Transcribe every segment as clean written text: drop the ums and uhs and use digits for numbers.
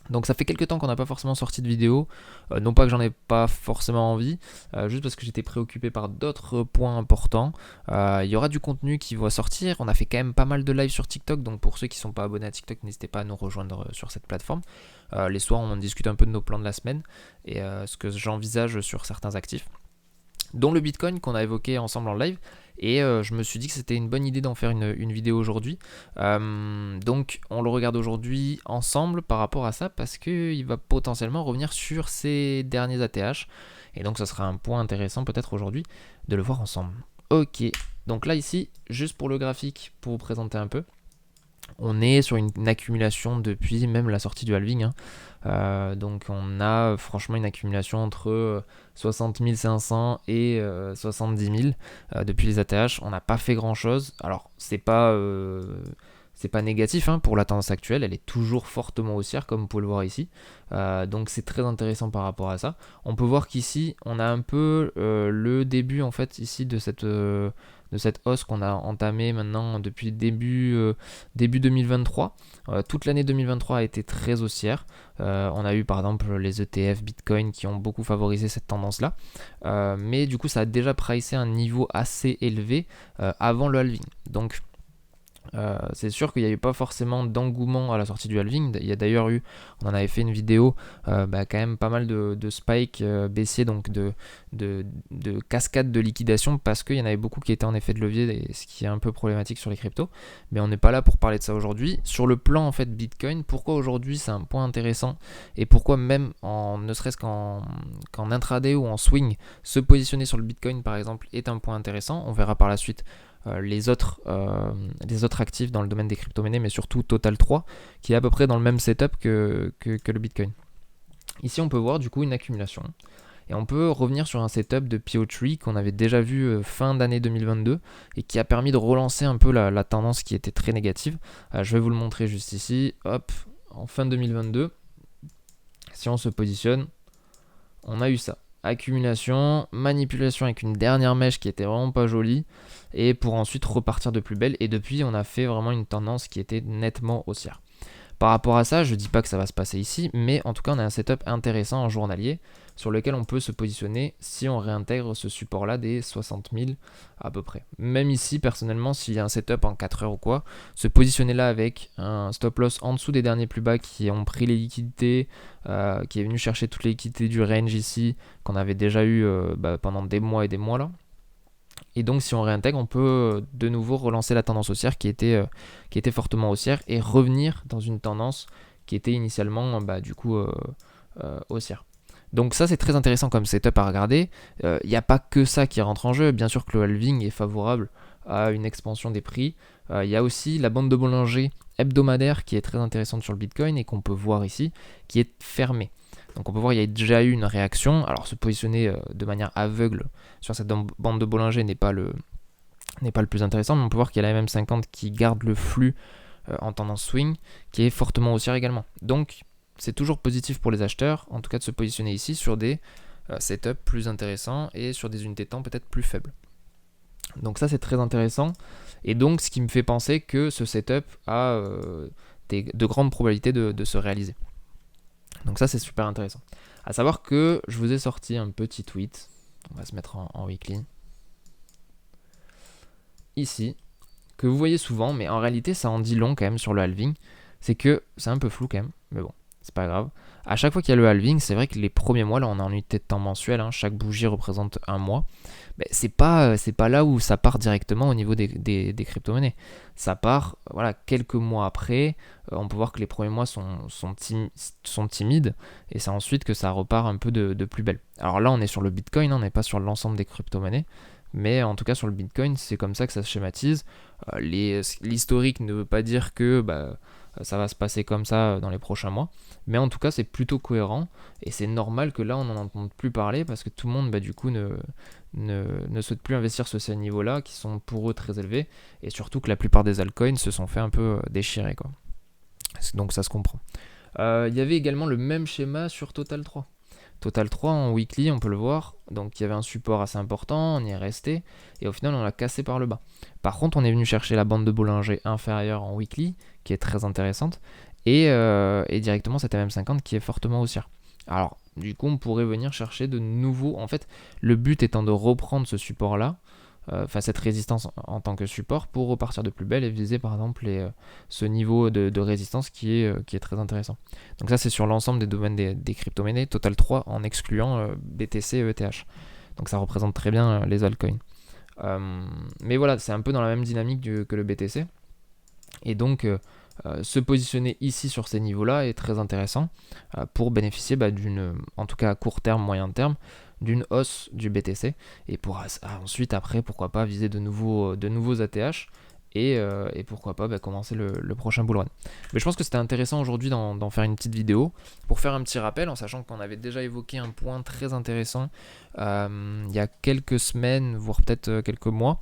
Donc ça fait quelques temps qu'on n'a pas forcément sorti de vidéo, non pas que j'en ai pas forcément envie, juste parce que j'étais préoccupé par d'autres points importants. Il y aura du contenu qui va sortir, on a fait quand même pas mal de live sur TikTok, donc pour ceux qui ne sont pas abonnés à TikTok, n'hésitez pas à nous rejoindre sur cette plateforme. Les soirs on discute un peu de nos plans de la semaine et ce que j'envisage sur certains actifs, dont le Bitcoin qu'on a évoqué ensemble en live. Et je me suis dit que c'était une bonne idée d'en faire une vidéo aujourd'hui. Donc on le regarde aujourd'hui ensemble par rapport à ça, parce qu'il va potentiellement revenir sur ses derniers ATH. Et donc ça sera un point intéressant peut-être aujourd'hui de le voir ensemble. Ok, donc là ici, juste pour le graphique, pour vous présenter un peu, on est sur une accumulation depuis même la sortie du halving, hein. Donc on a franchement une accumulation entre 60 500 et 70 000 depuis les ATH. On n'a pas fait grand chose. Alors c'est pas négatif, hein, pour la tendance actuelle, elle est toujours fortement haussière comme vous pouvez le voir ici. Donc c'est très intéressant par rapport à ça. On peut voir qu'ici on a un peu le début en fait ici de cette hausse qu'on a entamée maintenant depuis début 2023. Toute l'année 2023 a été très haussière. On a eu par exemple les ETF Bitcoin qui ont beaucoup favorisé cette tendance-là. Mais du coup, ça a déjà pricé un niveau assez élevé avant le halving. Donc, c'est sûr qu'il n'y avait pas forcément d'engouement à la sortie du halving. Il y a d'ailleurs eu, on en avait fait une vidéo, quand même pas mal de spikes baissiers, donc de cascades de liquidation, parce qu'il y en avait beaucoup qui étaient en effet de levier, ce qui est un peu problématique sur les cryptos. Mais on n'est pas là pour parler de ça aujourd'hui. Sur le plan en fait Bitcoin, pourquoi aujourd'hui c'est un point intéressant, et pourquoi même ne serait-ce qu'en intraday ou en swing, se positionner sur le Bitcoin par exemple est un point intéressant. On verra par la suite les autres actifs dans le domaine des crypto-monnaies, mais surtout Total 3, qui est à peu près dans le même setup que le Bitcoin. Ici, on peut voir du coup une accumulation. Et on peut revenir sur un setup de PO3 qu'on avait déjà vu fin d'année 2022 et qui a permis de relancer un peu la tendance qui était très négative. Je vais vous le montrer juste ici. Hop, en fin 2022, si on se positionne, on a eu ça. Accumulation, manipulation avec une dernière mèche qui était vraiment pas jolie, et pour ensuite repartir de plus belle. Et depuis, on a fait vraiment une tendance qui était nettement haussière. Par rapport à ça, je ne dis pas que ça va se passer ici, mais en tout cas, on a un setup intéressant en journalier sur lequel on peut se positionner si on réintègre ce support-là des 60 000 à peu près. Même ici, personnellement, s'il y a un setup en 4 heures ou quoi, se positionner là avec un stop loss en dessous des derniers plus bas qui ont pris les liquidités, qui est venu chercher toutes les liquidités du range ici, qu'on avait déjà eu pendant des mois et des mois là. Et donc si on réintègre, on peut de nouveau relancer la tendance haussière qui était fortement haussière, et revenir dans une tendance qui était initialement haussière. Donc ça c'est très intéressant comme setup à regarder. Il n'y a pas que ça qui rentre en jeu. Bien sûr que le halving est favorable à une expansion des prix. Il y a aussi la bande de Bollinger hebdomadaire qui est très intéressante sur le Bitcoin et qu'on peut voir ici, qui est fermée. Donc on peut voir qu'il y a déjà eu une réaction. Alors se positionner de manière aveugle sur cette bande de Bollinger n'est pas le plus intéressant, mais on peut voir qu'il y a la MM50 qui garde le flux en tendance swing, qui est fortement haussière également. Donc c'est toujours positif pour les acheteurs, en tout cas de se positionner ici sur des setups plus intéressants et sur des unités de temps peut-être plus faibles. Donc ça c'est très intéressant, et donc ce qui me fait penser que ce setup a de grandes probabilités de se réaliser. Donc ça c'est super intéressant. À savoir que je vous ai sorti un petit tweet, on va se mettre en weekly, ici, que vous voyez souvent, mais en réalité ça en dit long quand même sur le halving, c'est que c'est un peu flou quand même, mais bon, c'est pas grave. À chaque fois qu'il y a le halving, c'est vrai que les premiers mois, là on est en unité de temps mensuelle, hein, chaque bougie représente un mois, mais c'est pas là où ça part directement au niveau des crypto-monnaies. Ça part quelques mois après. On peut voir que les premiers mois sont timides, et c'est ensuite que ça repart un peu de plus belle. Alors là on est sur le Bitcoin, on n'est pas sur l'ensemble des crypto-monnaies, mais en tout cas sur le Bitcoin c'est comme ça que ça se schématise. L'historique ne veut pas dire que ça va se passer comme ça dans les prochains mois, mais en tout cas c'est plutôt cohérent, et c'est normal que là on n'en entende plus parler, parce que tout le monde du coup ne souhaite plus investir sur ces niveaux-là qui sont pour eux très élevés, et surtout que la plupart des altcoins se sont fait un peu déchirer, quoi. Donc ça se comprend. Il y avait également le même schéma sur Total 3. Total 3 en weekly, on peut le voir, donc il y avait un support assez important, on y est resté, et au final on l'a cassé par le bas. Par contre on est venu chercher la bande de Bollinger inférieure en weekly, qui est très intéressante, et directement cette MM50 qui est fortement haussière. Alors, du coup, on pourrait venir chercher de nouveaux. En fait, le but étant de reprendre ce support-là, enfin cette résistance en tant que support, pour repartir de plus belle et viser par exemple ce niveau de résistance qui est très intéressant. Donc ça, c'est sur l'ensemble des domaines des crypto-monnaies, total 3 en excluant BTC et ETH. Donc ça représente très bien les altcoins. Mais voilà, c'est un peu dans la même dynamique que le BTC. Et donc, se positionner ici sur ces niveaux-là est très intéressant pour bénéficier en tout cas à court terme, moyen terme, d'une hausse du BTC et pour ensuite, après, pourquoi pas viser de nouveaux ATH et pourquoi pas commencer le prochain bull run. Mais je pense que c'était intéressant aujourd'hui d'en faire une petite vidéo pour faire un petit rappel en sachant qu'on avait déjà évoqué un point très intéressant il y a quelques semaines, voire peut-être quelques mois,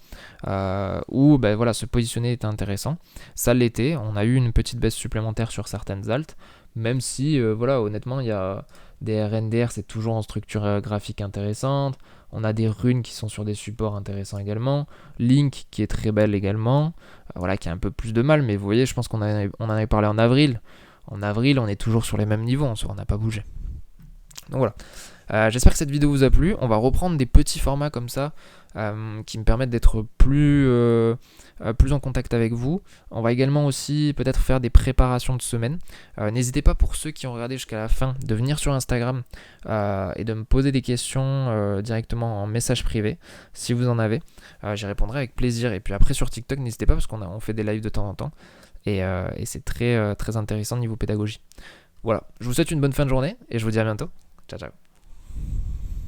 où voilà, se positionner était intéressant. Ça l'était, on a eu une petite baisse supplémentaire sur certaines alts, même si voilà, honnêtement, il y a des RNDR, c'est toujours en structure graphique intéressante. On a des runes qui sont sur des supports intéressants également. Link qui est très belle également. Voilà, qui a un peu plus de mal, mais vous voyez, je pense qu'on en avait parlé en avril. En avril, on est toujours sur les mêmes niveaux, on n'a pas bougé. Donc voilà. J'espère que cette vidéo vous a plu. On va reprendre des petits formats comme ça qui me permettent d'être plus en contact avec vous. On va également aussi peut-être faire des préparations de semaine. N'hésitez pas, pour ceux qui ont regardé jusqu'à la fin, de venir sur Instagram et de me poser des questions directement en message privé si vous en avez. J'y répondrai avec plaisir. Et puis après sur TikTok, n'hésitez pas parce qu'on fait des lives de temps en temps et c'est très, très intéressant niveau pédagogie. Voilà, je vous souhaite une bonne fin de journée et je vous dis à bientôt. Ciao ciao.